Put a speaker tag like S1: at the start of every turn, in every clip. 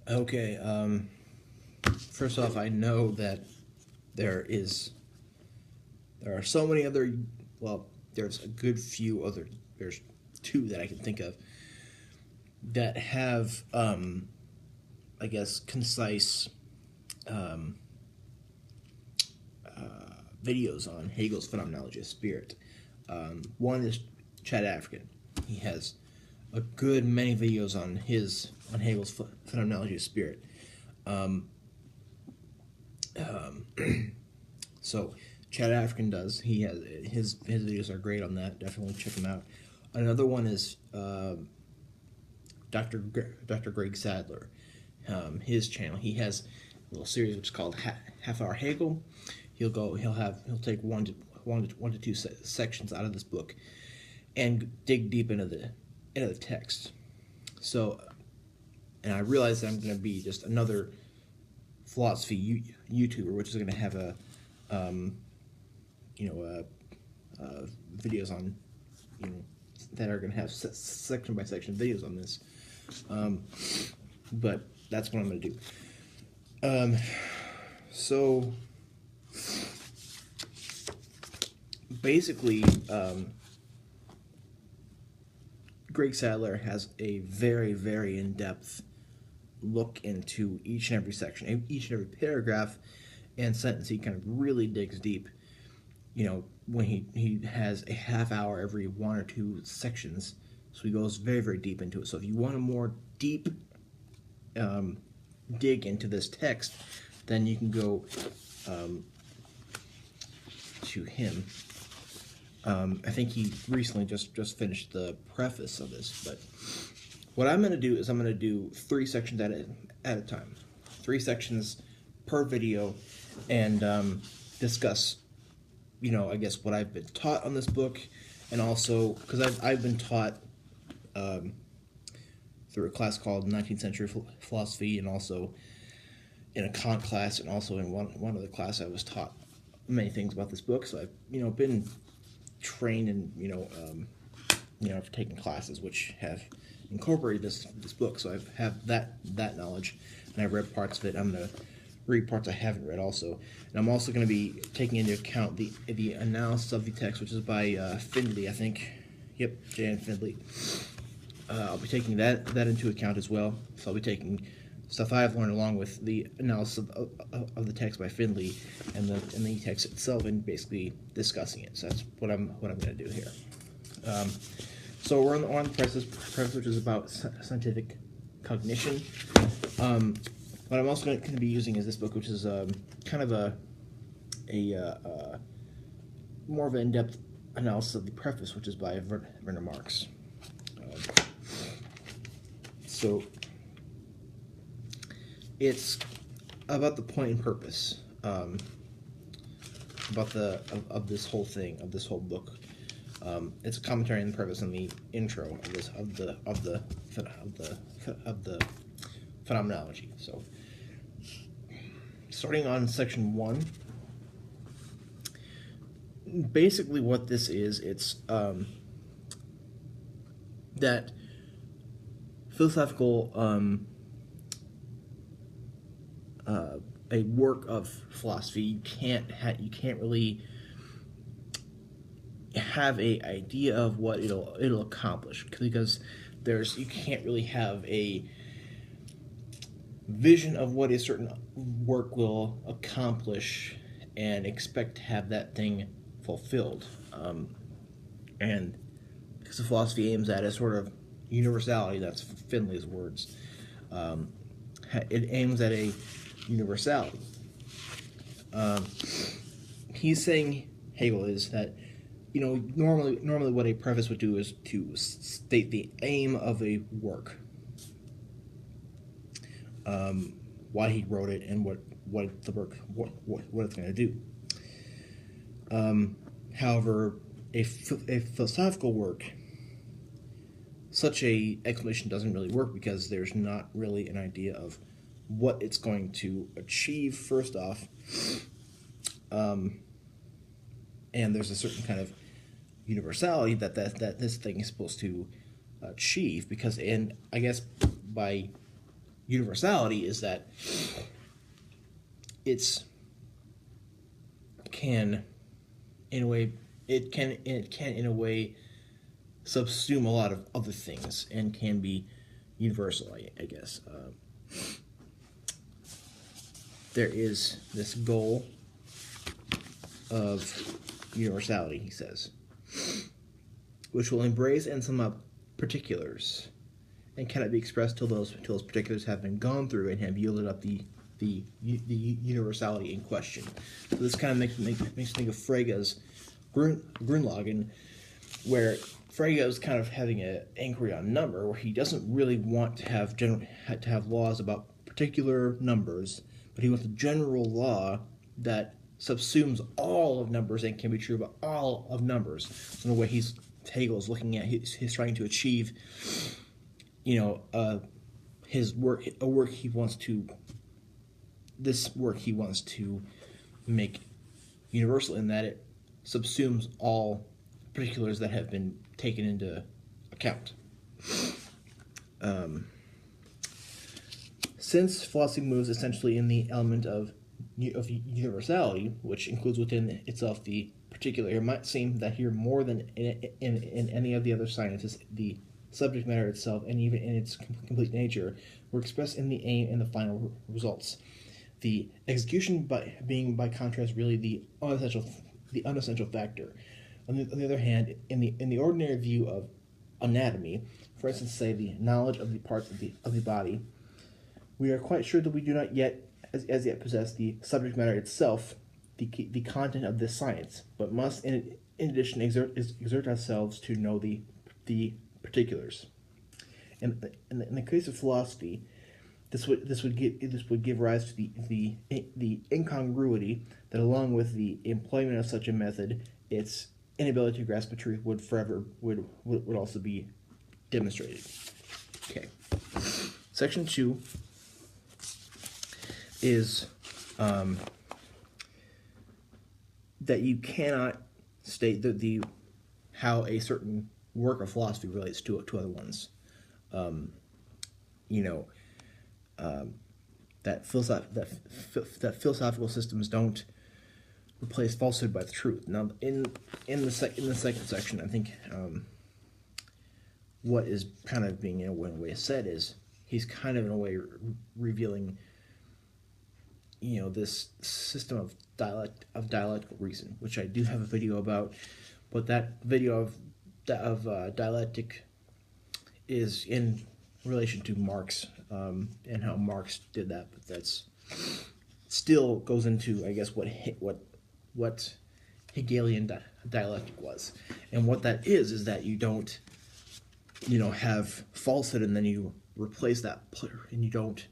S1: Okay, first off, I know that there are so many other, well, there's a good few other, there's two that I can think of that have, I guess, concise um, videos on Hegel's Phenomenology of Spirit. One is Chad African. He has a good many videos on Hegel's Phenomenology of Spirit. Um, um, so Chad African does. He has his videos are great on that. Definitely check them out. Another one is Dr. Greg Sadler. His channel. He has a little series which is called Half Hour Hegel. He'll take one to two sections out of this book and dig deep into the text. So, and I realize that I'm going to be just another philosophy YouTuber, which is going to have videos on, that are going to have section by section videos on this. But that's what I'm going to do. So basically, Greg Sadler has a very, very in-depth look into each and every section, each and every paragraph and sentence. He kind of really digs deep. When he has a half hour every one or two sections, so he goes very, very deep into it. So if you want a more deep dig into this text, then you can go to him. I think he recently just finished the preface of this, but what I'm going to do is I'm going to do 3 sections at a time. 3 sections per video, and discuss, I guess what I've been taught on this book, and also, because I've been taught through a class called 19th Century Philosophy, and also in a Kant class, and also in one other class I was taught many things about this book. So I've been trained in I've taken classes which have incorporated this book, so I have that knowledge, and I've read parts of it. I'm going to read parts I haven't read also, and I'm also going to be taking into account the analysis of the text, which is by Findley, I think. Yep, Jan Findley. I'll be taking that into account as well. So I'll be taking stuff I've learned along with the analysis of the text by Findley and the text itself, and basically discussing it. So that's what I'm going to do here. So we're on the preface, which is about scientific cognition. What I'm also going to be using is this book, which is kind of a more of an in-depth analysis of the preface, which is by Werner Marx. So it's about the point and purpose, of this whole thing, of this whole book. It's a commentary on the preface and the intro of the phenomenology. So, starting on section 1, basically what this is, it's that philosophical a work of philosophy, you can't really have a idea of what it'll accomplish, because you can't really have a vision of what a certain work will accomplish and expect to have that thing fulfilled. And because the philosophy aims at a sort of universality, that's Finley's words. It aims at a universality. He's saying, Hegel is, that normally what a preface would do is to state the aim of a work, why he wrote it, and what the work what it's going to do. However, a philosophical work, such a explanation doesn't really work, because there's not really an idea of what it's going to achieve, first off, and there's a certain kind of universality that this thing is supposed to achieve, because, and I guess by universality is that it can in a way subsume a lot of other things and can be universal, I guess. There is this goal of universality, he says, which will embrace and sum up particulars, and cannot be expressed till those particulars have been gone through and have yielded up the universality in question. So this kind of makes me think of Frege's Grundlagen, where Frege is kind of having an inquiry on number, where he doesn't really want to have laws about particular numbers, but he wants a general law that subsumes all of numbers and can be true about all of numbers. So in the way Hegel is looking at, he's trying to achieve, his work, he wants to make universal in that it subsumes all particulars that have been taken into account. Since philosophy moves essentially in the element of universality, which includes within itself the particular, it might seem that here more than in any of the other sciences, the subject matter itself, and even in its complete nature, were expressed in the aim and the final results. The execution being, by contrast, really the unessential factor. On the other hand, in the ordinary view of anatomy, for instance, say the knowledge of the parts of the body, we are quite sure that we do not yet as yet possess the subject matter itself, the content of this science, but must in addition exert ourselves to know the particulars. In the case of philosophy, this would give rise to the incongruity that, along with the employment of such a method, its inability to grasp the truth would also be demonstrated. Okay. Section 2 is that you cannot state how a certain work of philosophy relates to other ones. That philosophical systems don't replace falsehood by the truth. Now, in the second section, I think what is kind of being in a way said is he's kind of in a way revealing, this system of dialectical reason, which I do have a video about, but that video of dialectic is in relation to Marx and how Marx did that, but that's still goes into, I guess, what Hegelian dialectic was, and what that is that you don't have falsehood and then you replace that, and you don't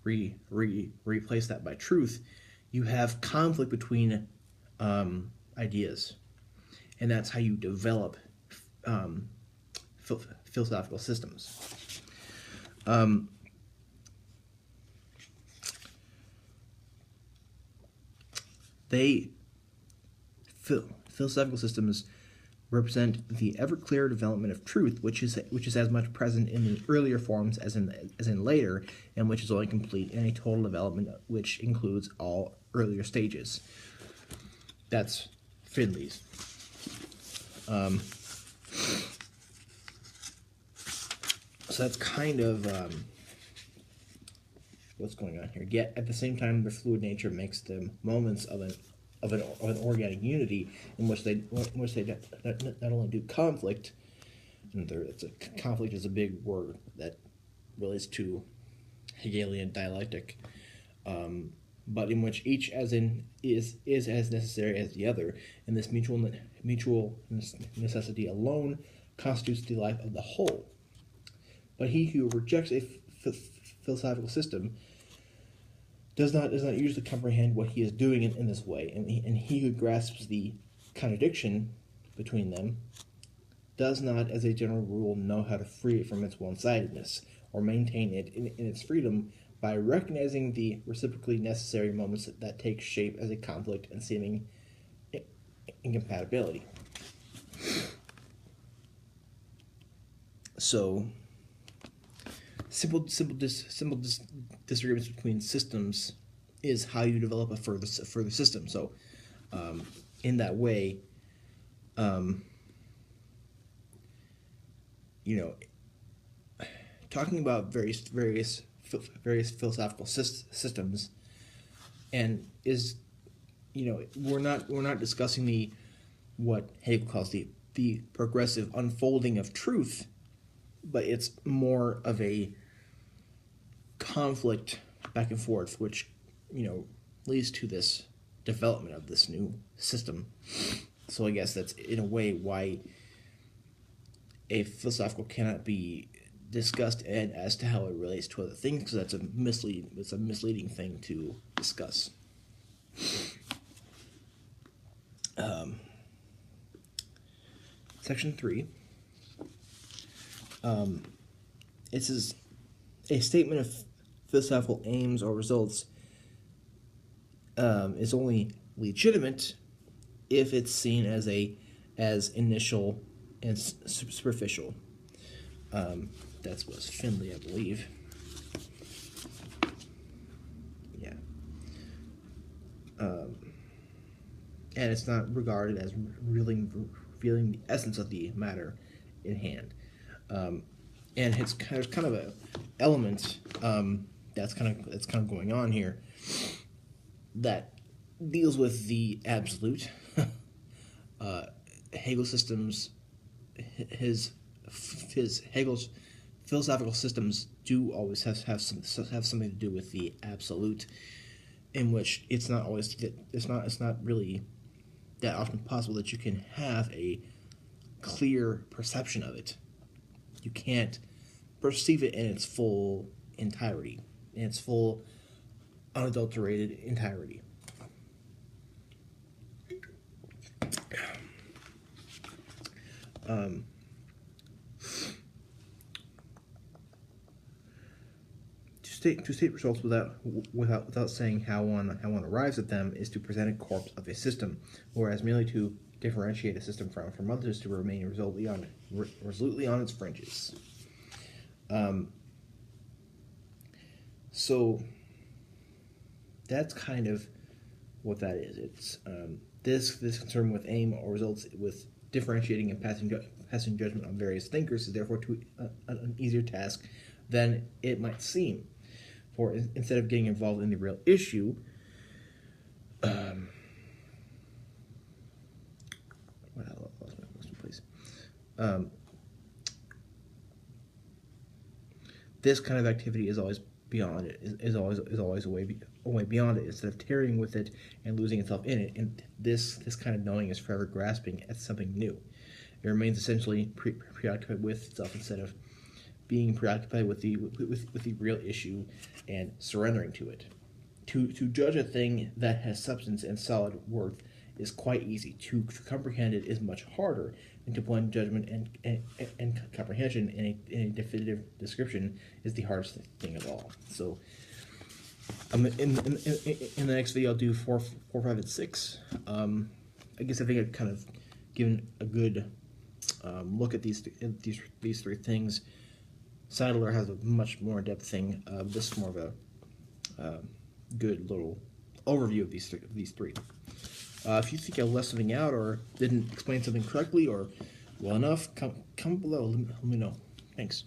S1: replace that by truth. You have conflict between ideas, and that's how you develop philosophical systems. Philosophical systems represent the ever clearer development of truth, which is as much present in the earlier forms as in later, and which is only complete in a total development which includes all earlier stages. That's Finley's. So that's kind of what's going on here. Yet at the same time, their fluid nature makes them moments of an organic unity in which they not only do conflict, and conflict is a big word that relates to Hegelian dialectic, but in which each is as necessary as the other, and this mutual necessity alone constitutes the life of the whole. But he who rejects a philosophical system does not usually comprehend what he is doing in this way, and he who grasps the contradiction between them does not, as a general rule, know how to free it from its one-sidedness, or maintain it in its freedom by recognizing the reciprocally necessary moments that take shape as a conflict and seeming incompatibility. So disagreements between systems is how you develop a further system. So, in that way, you know, talking about various philosophical systems, and is, we're not discussing what Hegel calls the progressive unfolding of truth, but it's more of a conflict back and forth, which leads to this development of this new system. So I guess that's in a way why a philosophical cannot be discussed and as to how it relates to other things, because that's a misleading thing to discuss. Section 3. It says a statement of philosophical aims or results is only legitimate if it's seen as initial and superficial. That's what's Findlay, I believe. Yeah. And it's not regarded as revealing the essence of the matter in hand. And there's kind of a element that's kind of going on here that deals with the absolute. Hegel systems, Hegel's philosophical systems do always have something to do with the absolute, in which it's not really that often possible that you can have a clear perception of it. You can't perceive it in its full entirety, in its full unadulterated entirety. To state results without saying how one arrives at them is to present a corpse of a system, whereas merely to differentiate a system from others to remain resolutely on its fringes. So that's kind of what that is. It's this concern with aim or results with differentiating and passing judgment on various thinkers is therefore an easier task than it might seem. For instead of getting involved in the real issue, this kind of activity is always beyond it. Is always a way beyond it. Instead of tarrying with it and losing itself in it, and this kind of knowing is forever grasping at something new. It remains essentially preoccupied with itself instead of being preoccupied with the real issue and surrendering to it. To judge a thing that has substance and solid worth is quite easy. To comprehend it is much harder, and to blend judgment and comprehension in a definitive description is the hardest thing of all. So, in the next video, I'll do 4, 5, and 6. I guess I think I've kind of given a good look at these three things. Sadler has a much more in-depth thing. This is more of a good little overview of these three. If you think I left something out or didn't explain something correctly or well enough, come below. Let me know. Thanks.